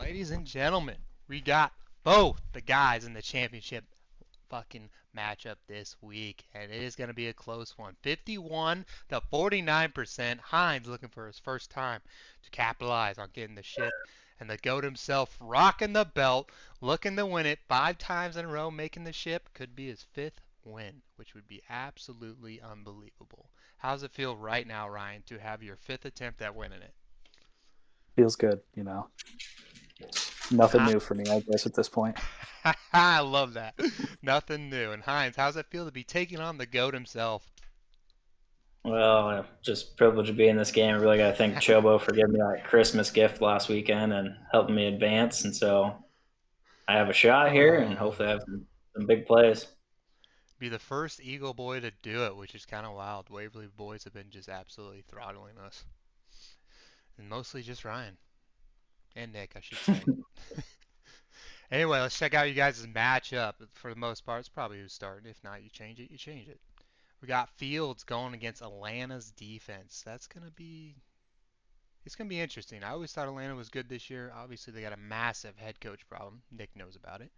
Ladies and gentlemen, we got both the guys in the championship fucking matchup this week, and it is going to be a close one. 51 to 49%. Heins looking for his first time to capitalize on getting the ship, and the GOAT himself rocking the belt, looking to win it 5 times in a row, making the ship. Could be his fifth win, which would be absolutely unbelievable. How's it feel right now, Ryan, to have your fifth attempt at winning it? Feels good, Nothing Ha- new for me, I guess, at this point. I love that. Nothing new. And Heinz, how's it feel to be taking on the GOAT himself? Well, just privileged to be in this game. I really got to thank Chobo for giving me that Christmas gift last weekend and helping me advance. And so I have a shot here, and Oh, hopefully I have some big plays. be the first Eagle boy to do it, which is kind of wild. Waverly boys have been just absolutely throttling us, and mostly just Ryan and Nick, I should say. Anyway, let's check out you guys' matchup. For the most part, it's probably who's starting. If not, you change it. You change it. We got Fields going against Atlanta's defense. It's gonna be interesting. I always thought Atlanta was good this year. Obviously, they got a massive head coach problem. Nick knows about it.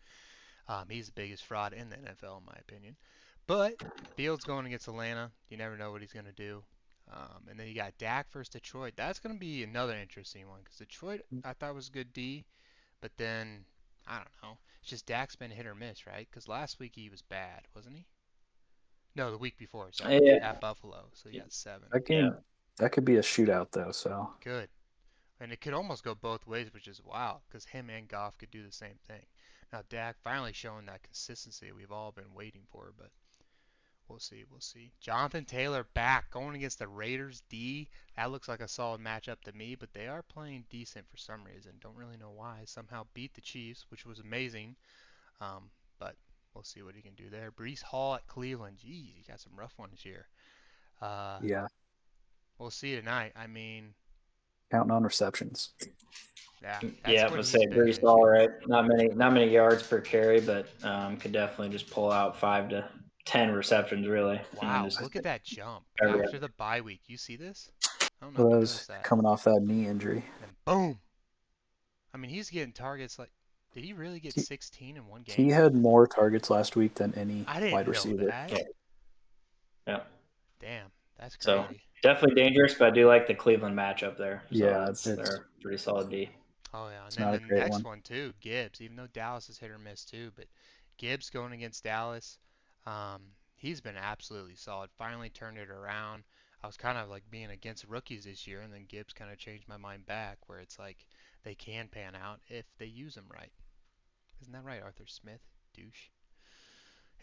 He's the biggest fraud in the NFL, in my opinion. But Fields going against Atlanta, you never know what he's going to do. And then you got Dak versus Detroit. That's going to be another interesting one because Detroit I thought was good D, but then I don't know. It's just Dak's been hit or miss, right? Because last week he was bad, wasn't he? No, the week before, sorry, Yeah, at Buffalo. So he got 7. That yeah. game, that could be a shootout, though, so. Good. And it could almost go both ways, which is wild because him and Goff could do the same thing. Now Dak finally showing that consistency we've all been waiting for, but we'll see. We'll see. Jonathan Taylor back going against the Raiders D. That looks like a solid matchup to me, but they are playing decent for some reason. Don't really know why. Somehow beat the Chiefs, which was amazing. But we'll see what he can do there. Brees Hall at Cleveland. Geez, he got some rough ones here. Uh, Yeah, we'll see tonight. I mean, counting on receptions. yeah, that's Yeah, what let's he's say been Brees this Hall, year. right? Not many yards per carry, but could definitely just pull out 5 to 10 receptions, really. Wow, Just look at that jump every after the bye week. You see this? I don't know Well, if that you was noticed that. coming off that knee injury. And then boom. I mean, he's getting targets like. Did he really get He, 16 in one he game? had more targets last week than any I wide didn't know receiver. that. yeah, yeah. Damn, that's So crazy. definitely dangerous, but I do like the Cleveland matchup there. So Yeah, they're pretty solid D. Oh yeah, and it's then not the a great next one. one too, Gibbs. Even though Dallas is hit or miss too, but Gibbs going against Dallas, he's been absolutely solid. Finally turned it around. I was kind of like being against rookies this year, and then Gibbs kind of changed my mind back, where it's like they can pan out if they use them right. Isn't that right, Arthur Smith? Douche.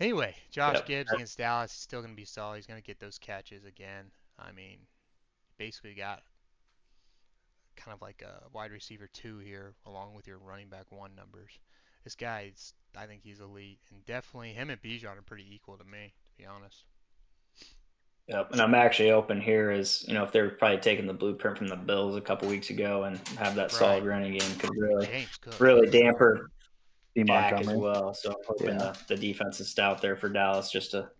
Anyway, Josh Yep. Gibbs against Dallas, he's still going to be solid. He's going to get those catches again. I mean, basically got kind of like a wide receiver 2 here, along with your running back 1 numbers. This guy's, I think he's elite, and definitely him and Bijan are pretty equal to me, to be honest. Yep. And I'm actually open here as, if they're probably taking the blueprint from the Bills a couple weeks ago and have that solid Right. running game could And really, James Cook. really damper D. Dak as Montgomery. well. So I'm hoping Yeah, the defense is stout there for Dallas just to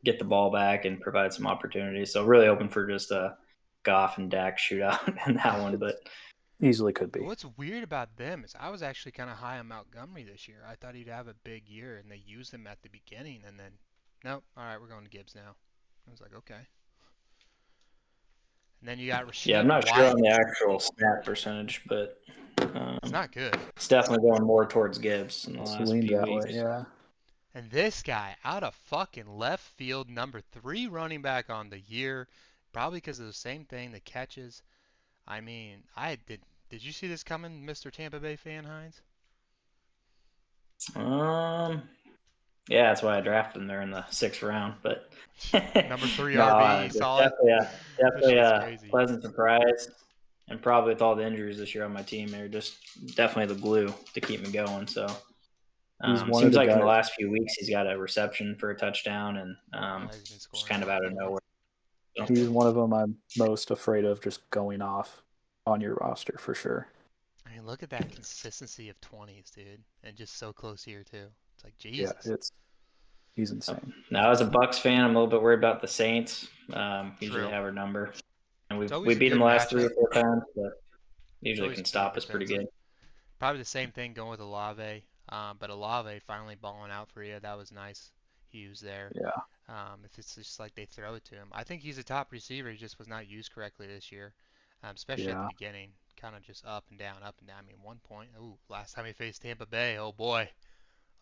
get the ball back and provide some opportunities. So really open for just a Goff and Dak shootout in that one. But easily could be. What's weird about them is I was actually kind of high on Montgomery this year. I thought he'd have a big year, and they used him at the beginning, and then, nope, all right, we're going to Gibbs now. I was like, okay. And then you got yeah, I'm Rashid not sure on the White. actual snap percentage, but It's um, not good. it's definitely going more towards Gibbs in the It's last leaned few that way, weeks. yeah. And this guy, out of fucking left field, number 3 running back on the year, probably because of the same thing, the catches. I mean, I did. Did you see this coming, Mr. Tampa Bay fan, Hines? Um, yeah, that's why I drafted them there in the 6th round. But Number 3 no, RB, it's solid. definitely This definitely shit's a crazy. pleasant surprise. And probably with all the injuries this year on my team, they're just definitely the glue to keep me going. So He's one of seems the like in the guys. last few weeks he's got a reception for a touchdown, and He's been just scoring a kind of lot out of lately. nowhere. So, And He's then, one of them I'm most afraid of just going off on your roster for sure. I mean, look at that consistency of 20s, dude. And just so close here, too. It's like, Yeah, Jesus. he's insane. now as a Bucks fan, I'm a little bit worried about the Saints. Usually True. have our number, and It's we always a beat them good the last three matchup. or four times, but It's usually always can pretty stop us pretty defensive. good. Probably the same thing going with Olave. But Olave finally balling out for you. That was nice. Hughes there. Yeah. If it's just like they throw it to him, I think he's a top receiver. He just was not used correctly this year, especially at the Yeah. beginning. Kind of just up and down, up and down. I mean, 1 point. Ooh, last time he faced Tampa Bay. Oh boy.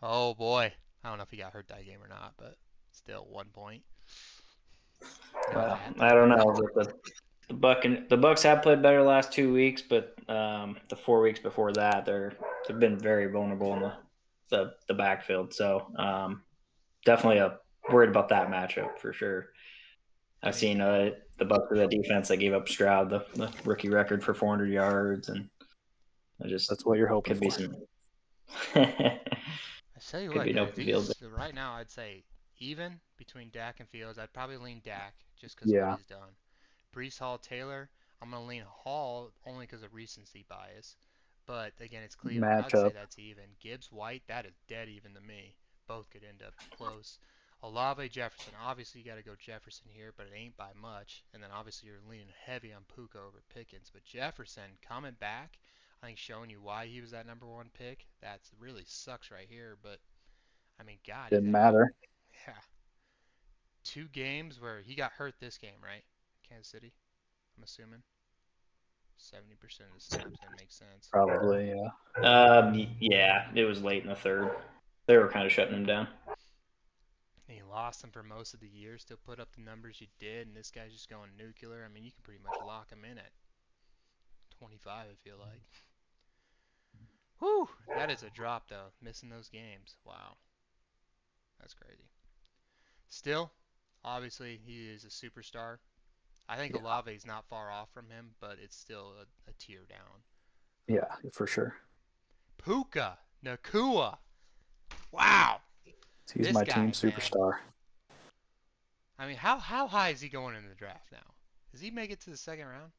Oh boy. I don't know if he got hurt that game or not, but still 1 point. Not Well, bad. I don't know. The Bucks have played better the last 2 weeks, but the 4 weeks before that, they've been very vulnerable in the backfield. So definitely worried about that matchup for sure. I I've mean, seen the Bucks with that defense that gave up Stroud the rookie record for 400 yards, and it just That's what you're hoping could be for. some I tell you could what, be an dude. open field. Right now, I'd say even between Dak and Fields. I'd probably lean Dak just because of what Yeah. he's done. Brees Hall, Taylor. I'm gonna lean Hall only because of recency bias. But again, it's Cleveland. I'd say Matchup. that's even. Gibbs White, that is dead even to me. Both could end up close. Olave Jefferson. Obviously, you got to go Jefferson here, but it ain't by much. And then obviously you're leaning heavy on Puka over Pickens. But Jefferson coming back, I think showing you why he was that number 1 pick. That's really sucks right here. But I mean, God, he's Didn't had what? matter. Yeah, 2 games where he got hurt this game, right? Kansas City, I'm assuming. 70% of the snaps, that makes sense. Probably, yeah. Yeah, it was late in the third. They were kind of shutting him down. And you lost him for most of the year, still put up the numbers you did, and this guy's just going nuclear. I mean, you can pretty much lock him in at 25, I feel like. Whew, that is a drop, though. Missing those games. Wow, that's crazy. Still, obviously, he is a superstar. I think Yeah. Olave's not far off from him, but it's still a tier down. Yeah, for sure. Puka Nakua. Wow, He's this my team guy, man. superstar. I mean, how high is he going in the draft now? Does he make it to the second round?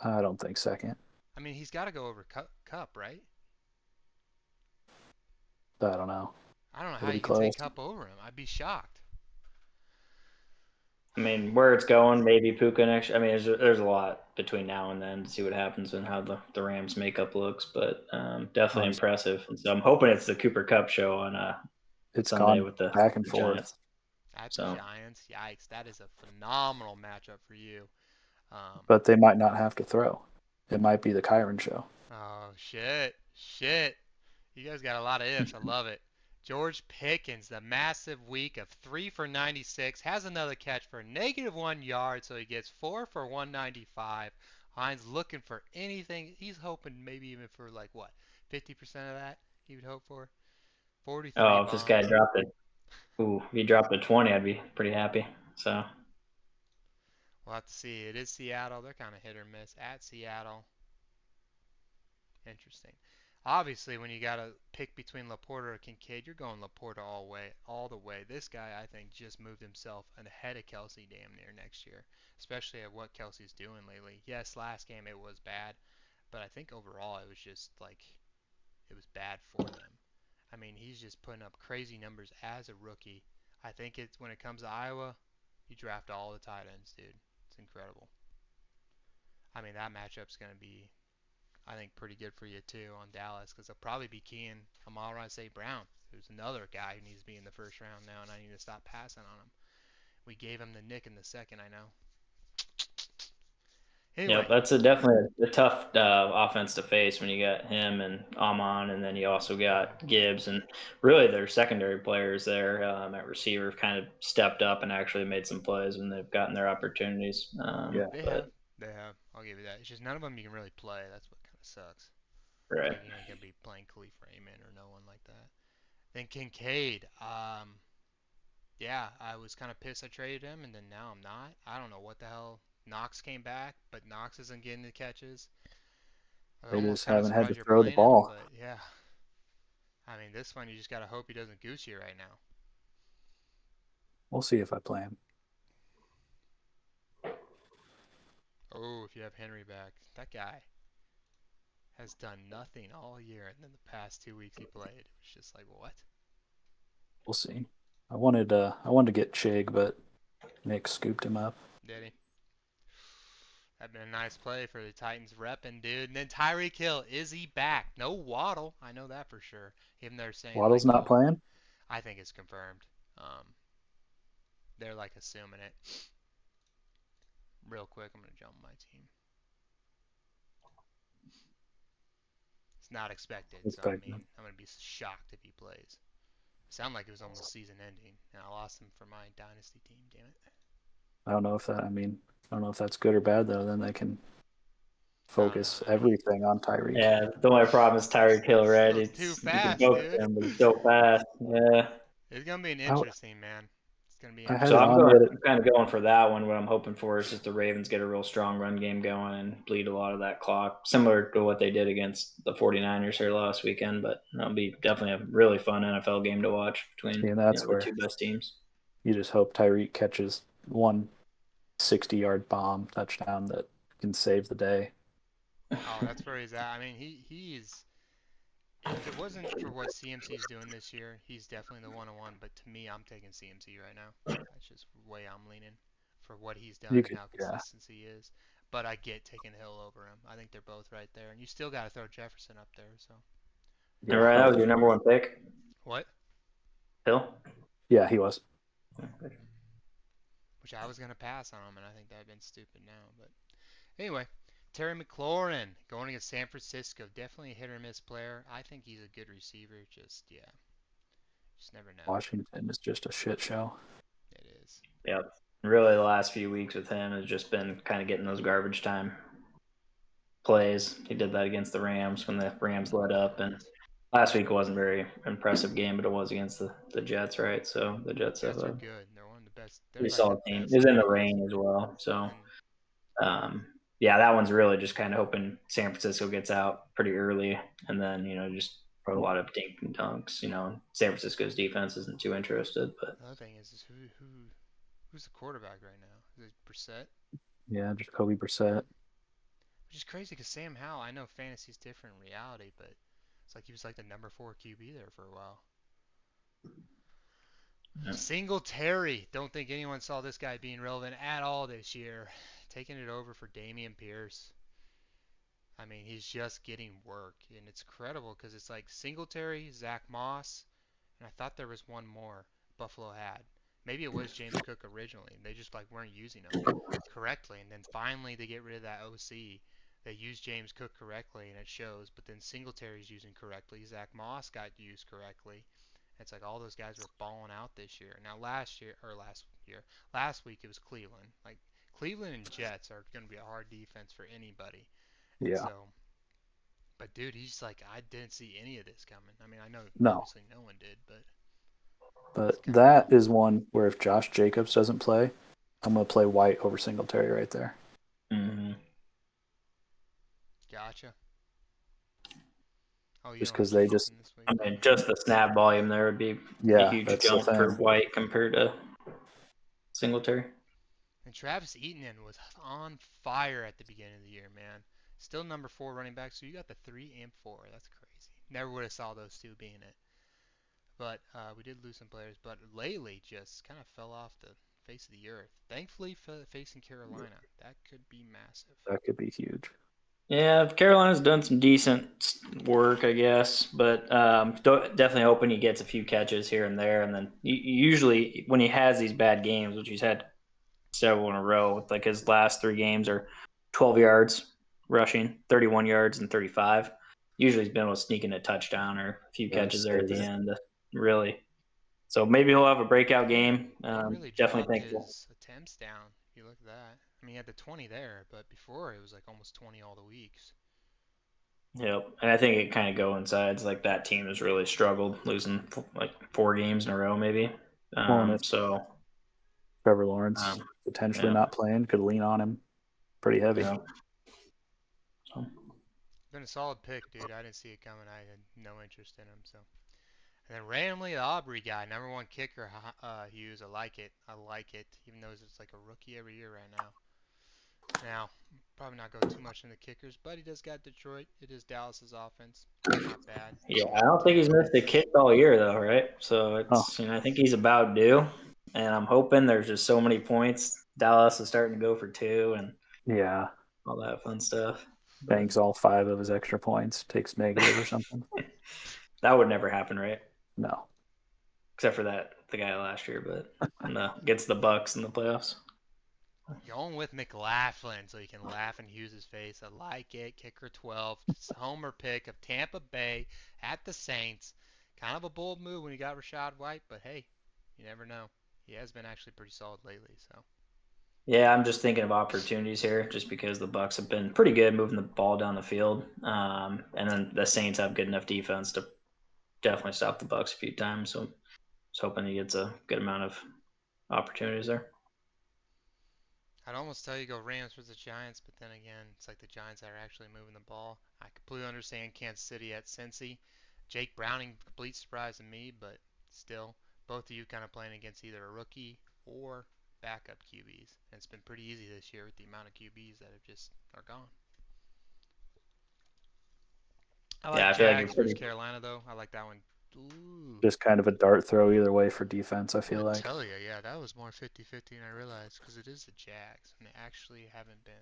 I don't think second. I mean, he's got to go over Cup, right? I don't know. I don't know how It'll be you can take close. Cup over him. I'd be shocked. I mean, where it's going, maybe Puka next. I mean, there's a lot between now and then to see what happens and how the Rams makeup looks, but definitely Honestly, impressive. And so I'm hoping it's the Cooper Cup show on it's Sunday gone with the back and forth, Giants. At the So Giants, yikes! That is a phenomenal matchup for you. Um, but they might not have to throw. It might be the Kyron show. oh shit! You guys got a lot of ifs. I love it. George Pickens, the massive week of 3 for 96, has another catch for -1 yard, so he gets 4 for 195. Hines looking for anything. He's hoping maybe even for like what, 50% of that he would hope for. 43 if this guy bombs. dropped it, if he dropped a 20, I'd be pretty happy. So We'll have to see. It is Seattle. They're kind of hit or miss at Seattle. Interesting. Obviously, when you got to pick between Laporta or Kincaid, you're going Laporta all the way. This guy, I think, just moved himself ahead of Kelsey damn near next year, especially at what Kelsey's doing lately. Yes, last game it was bad, but I think overall it was just like it was bad for them. I mean, he's just putting up crazy numbers as a rookie. I think it's when it comes to Iowa, you draft all the tight ends, dude. It's incredible. I mean, that matchup's going to be I think pretty good for you too on Dallas because they'll probably be keying Amon-Ra St. Brown, who's another guy who needs to be in the first round now, and I need to stop passing on him. We gave him the nick in the second, I know. yep, Anyway, that's definitely a tough offense to face when you got him and Amon, and then you also got Gibbs, and really their secondary players there at receiver have kind of stepped up and actually made some plays when they've gotten their opportunities. Yeah. they But have. They have. I'll give you that. It's just none of them you can really play. That's what kind of sucks. right, Like you ain't gonna be playing Khalif Raymond or no one like that. Then Kincaid. Yeah, I was kind of pissed I traded him, and then now I'm not. I don't know what the hell. Knox came back, but Knox isn't getting the catches. I'm They almost just kind of haven't had to surprised you're throw the playing him, ball. but yeah. I mean, this one you just gotta hope he doesn't goose you right now. We'll see if I play him. Oh, if you have Henry back, that guy has done nothing all year, and then the past 2 weeks he played, it was just like what? We'll see. I wanted to get Chig, but Nick scooped him up. Did he? That'd been a nice play for the Titans repping, dude. And then Tyreek Hill, is he back? No Waddle, I know that for sure. Even they're saying like, Waddle's not oh, playing. I think it's confirmed. They're like assuming it. Real quick, I'm gonna jump my team. It's not expected, so I Expecting mean, him. I'm gonna be shocked if he plays. Sound like it was almost season ending, and I lost him for my dynasty team. Damn it. I don't know if that. I mean, I don't know if that's good or bad though. Then they can I don't know. focus I mean, everything on Tyreek. Yeah, the only problem is Tyreek Hill, right? still too It's you can fast, focus dude. him, but he's so fast. Yeah. It's gonna be an I, interesting, man. It's gonna be I had So it interesting. on Reddit. I'm kind of going for that one. What I'm hoping for is just the Ravens get a real strong run game going and bleed a lot of that clock, similar to what they did against the 49ers here last weekend. But that'll be definitely a really fun NFL game to watch between See, and that's the where two best teams. you just hope Tyreek catches one 60-yard bomb touchdown that can save the day. Oh, that's where he's at. I mean, he's if it wasn't for what CMC's doing this year, he's definitely the one-on-one. But to me, I'm taking CMC right now. That's just the way I'm leaning for what he's done You and could, how yeah, consistent he is. But I get taking Hill over him. I think they're both right there, and you still got to throw Jefferson up there. So All yeah, right, that of was your number one pick, what? Hill. yeah, he was. Which I was gonna pass on him, and I think that'd been stupid now. But anyway, Terry McLaurin going against San Francisco. Definitely a hit or miss player. I think he's a good receiver. Just yeah, just never know. Washington is just a shit show. It is. Yep. Really, the last few weeks with him has just been kind of getting those garbage time plays. He did that against the Rams when the Rams led up, and last week wasn't a very impressive game, but it was against the Jets, right? So the Jets have Jets are a good. They're one of the best. They're pretty like the solid team. It best was in the defense. rain as well, so And yeah, that one's really just kind of hoping San Francisco gets out pretty early, and then just a Bro, lot of dink and dunks. San Francisco's defense isn't too interested, but the other thing is who's the quarterback right now? Is it Brissett? yeah, just Kobe Brissett. Which is crazy because Sam Howell. I know fantasy's different in reality, but it's like he was like the number 4 QB there for a while. yeah. Singletary. Don't think anyone saw this guy being relevant at all this year. Taking it over for Damian Pierce. I mean, he's just getting work, and it's incredible because it's like Singletary, Zach Moss, and I thought there was one more Buffalo had. Maybe it was James Cook originally, and they just like weren't using him correctly. And then finally they get rid of that OC. They use James Cook correctly, and it shows. But then Singletary's using correctly. Zach Moss got used correctly. It's like all those guys were balling out this year. Now last week it was Cleveland. Like Cleveland and Jets are going to be a hard defense for anybody. And Yeah, so, but dude, he's like, I didn't see any of this coming. I mean, I know no, obviously no one did, but it's but kind of that cool. is one where if Josh Jacobs doesn't play, I'm gonna play White over Singletary right there. Mm-hmm. Gotcha. Oh, you Just don't have because they Jacobs just, in this week? I mean, just the snap volume there would be a yeah, huge that's the jump for thing. White compared to Singletary. And Travis Etienne was on fire at the beginning of the year, man. Still number 4 running back, so you got the 3 and 4. That's crazy. Never would have saw those two being it. But we did lose some players. But lately, just kind of fell off the face of the earth. Thankfully, facing Carolina, that could be massive. That could be huge. Yeah, Carolina's done some decent work, I guess, but definitely hoping he gets a few catches here and there. And then usually when he has these bad games, which he's had several in a row, like his last 3 games are 12 yards rushing, 31 yards, and 35. Usually he's been able to sneak in a touchdown or a few Yeah, catches just there stay at the there. end. Really. So maybe he'll have a breakout game. He really Definitely dropped think. his attempts down. If you look at that. I mean, he had the 20 there, but before it was like almost 20 all the weeks. Yep, and I think it kind of coincides. Like that team has really struggled, losing like 4 games in a row, maybe. Well, and if So, Trevor Lawrence um, potentially yeah, not playing, could lean on him pretty heavy. yeah. So, Been a solid pick, dude. I didn't see it coming. I had no interest in him. So, and then randomly the Aubrey guy, number 1 kicker, Hughes. I like it. I like it. Even though it's like a rookie every year right now. Now, probably not go too much into kickers, but he does got Detroit. It is Dallas's offense. Not bad. yeah, I Got don't think he's Taylor. missed a kick all year though, right? So Oh, I think he's about due, and I'm hoping there's just so many points. Dallas is starting to go for 2, and yeah. all that fun stuff. Banks all 5 of his extra points, takes negative or something. That would never happen, right? No. Except for the guy last year, but against the Bucks in the playoffs. Going with McLaughlin so he can laugh in Hughes' face. I like it. Kicker 12. Homer pick of Tampa Bay at the Saints. Kind of a bold move when you got Rashad White, but hey, you never know. He has been actually pretty solid lately, so. Yeah, I'm just thinking of opportunities here, just because the Bucks have been pretty good moving the ball down the field, and then the Saints have good enough defense to definitely stop the Bucks a few times. So, I was hoping he gets a good amount of opportunities there. I'd almost tell you go Rams versus the Giants, but then again, it's like the Giants that are actually moving the ball. I completely understand Kansas City at Cincy. Jake Browning, complete surprise to me, but still, both of you kind of playing against either a rookie or backup QBs. And it's been pretty easy this year with the amount of QBs that have just are gone. I Yeah, like I feel like you're Jags versus pretty. Carolina, though. I like that one. Ooh. Just kind of a dart throw either way for defense, I I'm feel going to like. tell you, yeah, that was more 50-50 than I realized because it is the Jags, and they actually haven't been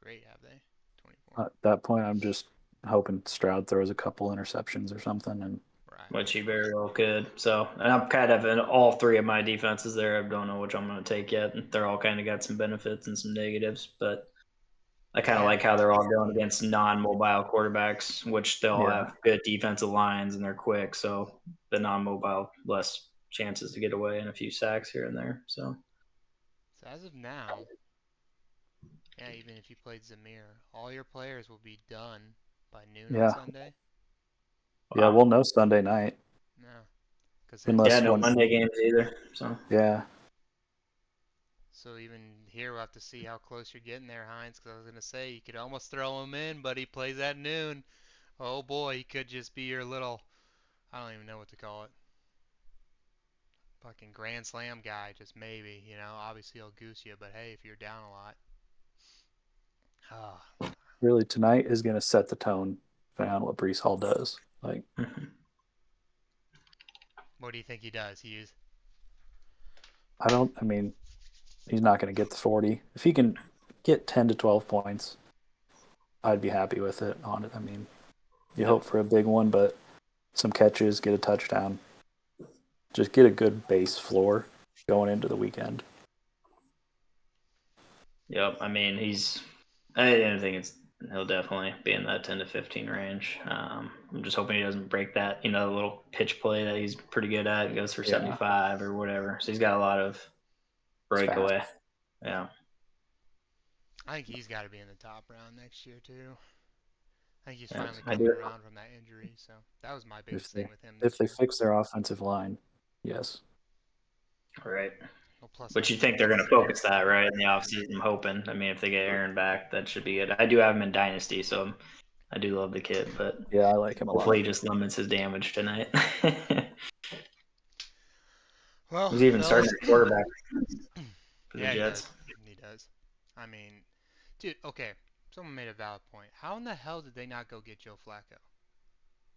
great, have they? 24. At that point, I'm just hoping Stroud throws a couple interceptions or something. And Right. Which he very well could. So, and I'm kind of in all 3 of my defenses there. I don't know which I'm going to take yet. They're all kind of got some benefits and some negatives, but I kind of Yeah, like how they're all going against non-mobile quarterbacks, which they all yeah, have good defensive lines and they're quick. So the non-mobile less chances to get away and a few sacks here and there. So as of now, yeah, even if you played Zamir, all your players will be done by noon on yeah, Sunday. yeah. wow, We'll know Sunday night, No, because yeah, unless no one. Monday games either. So Yeah, so even here we'll have to see how close you're getting there, Heinz. Because I was gonna say you could almost throw him in, but he plays at noon. Oh boy, he could just be your little, I don't even know what to call it, fucking grand slam guy. Just maybe, Obviously he'll goose you, but hey, if you're down a lot, ah, really, tonight is going to set the tone on what Brees Hall does. Like, what do you think he does? I mean, he's not going to get the 40. If he can get 10 to 12 points, I'd be happy with it on it. I mean, you yep, hope for a big one, but some catches, get a touchdown. Just get a good base floor going into the weekend. yep. I mean, I think he'll definitely be in that 10 to 15 range. I'm just hoping he doesn't break that, the little pitch play that he's pretty good at. He goes for Yeah, 75 or whatever. So he's got a lot of it's fast. breakaway. Yeah. I think he's got to be in the top round next year too. I think he's Yeah, finally I coming do. around from that injury, so that was my If biggest they thing with him if this they year. fix their offensive line, yes. Right. Well, plus I But you think think they're going to Zamir focus that, too. right, in the offseason? I'm hoping. I mean, if they get Aaron back, that should be good. I do have him in Dynasty, so I do love the kid, but Yeah, I like him a hopefully lot. he just limits his damage tonight. Well, Who's even starting fellas, at quarterback for the yeah, he does. Jets? He does. I mean, dude, okay. Someone made a valid point. How in the hell did they not go get Joe Flacco?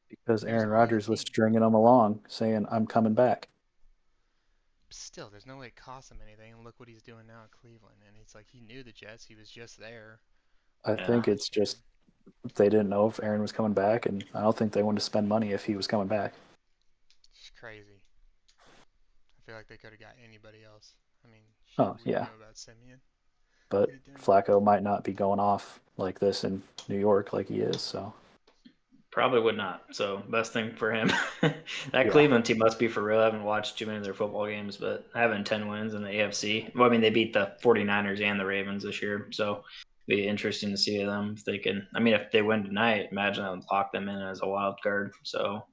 Because He was Aaron on the Rodgers was team. stringing them along, saying, "I'm coming back." Still, there's no way it cost him anything. And look what he's doing now at Cleveland. And it's like he knew the Jets. He was just there I Yeah. think it's last year. just they didn't know if Aaron was coming back, and I don't think they wanted to spend money if he was coming back. It's crazy. I feel like they could have got anybody else. I mean, shit, Oh what do you yeah, know about Simeon? but What are you doing? Flacco might not be going off like this in New York like he is. So Probably would not. So best thing for him. That yeah, Cleveland team must be for real. I haven't watched too many of their football games, but having 10 wins in the AFC. Well, I mean, they beat the 49ers and the Ravens this year. So it'd be interesting to see them if they can. I mean, if they win tonight, imagine that would lock them in as a wild card. So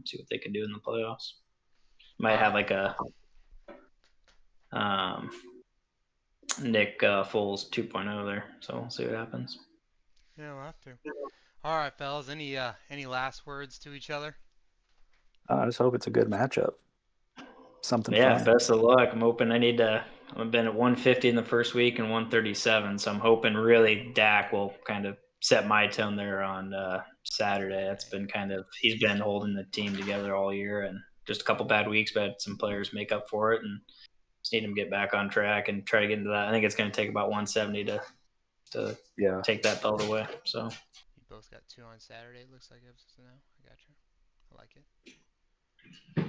see what they can do in the playoffs. Might Wow. have like a um, Nick Foles 2.0 there. So we'll see what happens. Yeah, we'll have to. All right, fellas. Any last words to each other? I just hope it's a good matchup, something Yeah, fun. best of luck. I'm hoping I need to. I've been at 150 in the first week and 137, so I'm hoping really Dak will kind of set my tone there on Saturday. That's Right. been he's been holding the team together all year, and just a couple bad weeks, but some players make up for it, and just need him to get back on track and try to get into that. I think it's going to take about 170 to to Yeah. take that belt away. So You both got 2 on Saturday. It looks like it was now. I got you. I like it.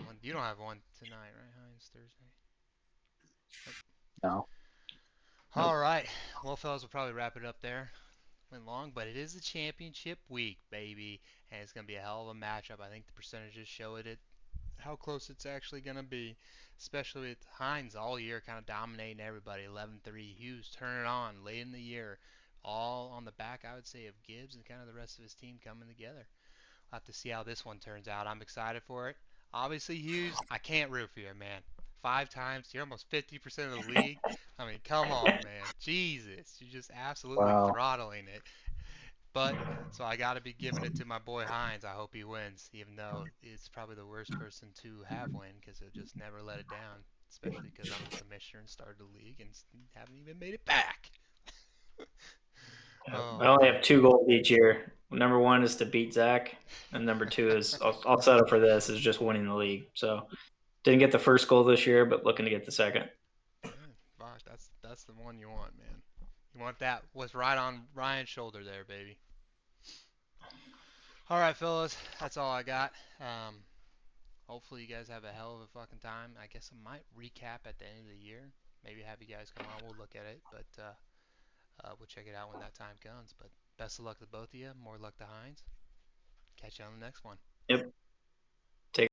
One, you don't have one tonight, right, Heinz? Thursday. Nope. No. nope. All right. Well, fellas, we'll probably wrap it up there. Went long, but it is the championship week, baby, and it's gonna be a hell of a matchup. I think the percentages show it how close it's actually gonna be, especially with Hines all year kind of dominating everybody. 11-3, Hughes turning it on late in the year, all on the back, I would say, of Gibbs and kind of the rest of his team coming together. We'll have to see how this one turns out. I'm excited for it. Obviously, Hughes, I can't root for you, man. 5 times, you're almost 50% of the league. I mean, come on, man. Jesus, you're just absolutely Wow. throttling it. But so I got to be giving it to my boy Hines. I hope he wins, even though it's probably the worst person to have win because he'll just never let it down. Especially because I'm the commissioner and started the league and haven't even made it back. Oh I only man. have 2 goals each year. Number 1 is to beat Zach, and number 2 is I'll settle for this is just winning the league. So didn't get the first goal this year, but looking to get the second. Man, fuck, that's the one you want, man. You want that what's right on Ryan's shoulder there, baby. All right, fellas, that's all I got. Hopefully you guys have a hell of a fucking time. I guess I might recap at the end of the year. Maybe have you guys come on. We'll look at it, but we'll check it out when that time comes. But best of luck to both of you. More luck to Hines. Catch you on the next one. Yep.